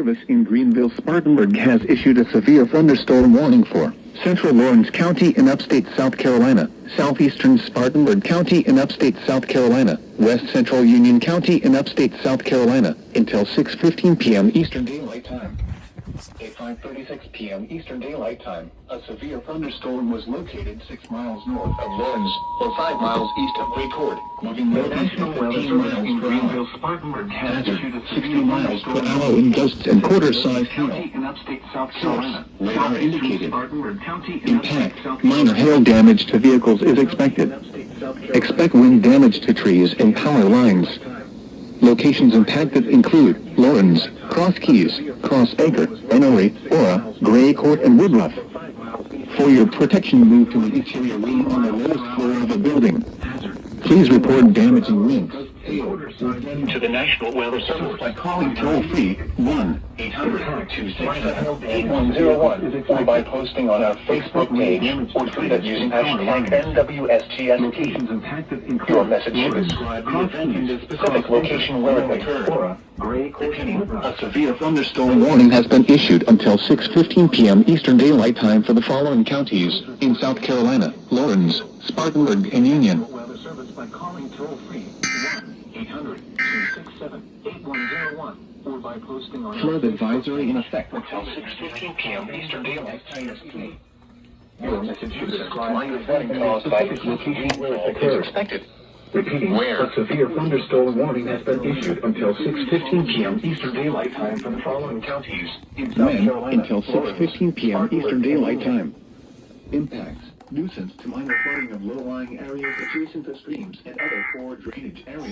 Service in Greenville-Spartanburg has issued a severe thunderstorm warning for Central Lawrence County in upstate South Carolina, Southeastern Spartanburg County in upstate South Carolina, West Central Union County in upstate South Carolina, until 6:15 p.m. Eastern Daylight Time. At 5:36 p.m. Eastern Daylight Time, a severe thunderstorm was located 6 miles north of Lawrence, or 5 miles east of Bayport, moving northeast at 15 miles per hour. Greenville-Spartanburg has issued a 60 miles per hour in gusts and quarter-sized hail. in upstate South Carolina. Radar indicated. Spartanburg County in upstate Impact. South Minor hail damage to vehicles is expected. Expect wind damage to trees and power lines. Locations impacted include Lawrence, Cross Keys, Cross Acre, Ennery, Ora, Gray Court, and Woodruff. For your protection, move to an interior room on the lowest floor of a building. Please report damaging winds, hail, to the National Weather Service by calling toll-free 1-800-267-8101 or by posting on our Facebook page or tweet us using hashtag NWSGST. Your message should describe the specific location where it occurred. A severe thunderstorm warning has been issued until 6:15 p.m. Eastern Daylight Time for the following counties in South Carolina: Lawrence, Spartanburg, and Union. By calling toll-free 1-800-267-8101 or by posting on flood advisory in effect until 6:15 p.m. Eastern Daylight Time. Your message should describe the flooding caused by this location where it occurred. Expected. Repeating, where a severe thunderstorm warning has been issued until 6:15 p.m. Eastern Daylight Time for the following counties in South Carolina until 6:15 p.m. Eastern Daylight Time. Impacts. Nuisance to minor flooding of low-lying areas adjacent to streams and other poor drainage areas.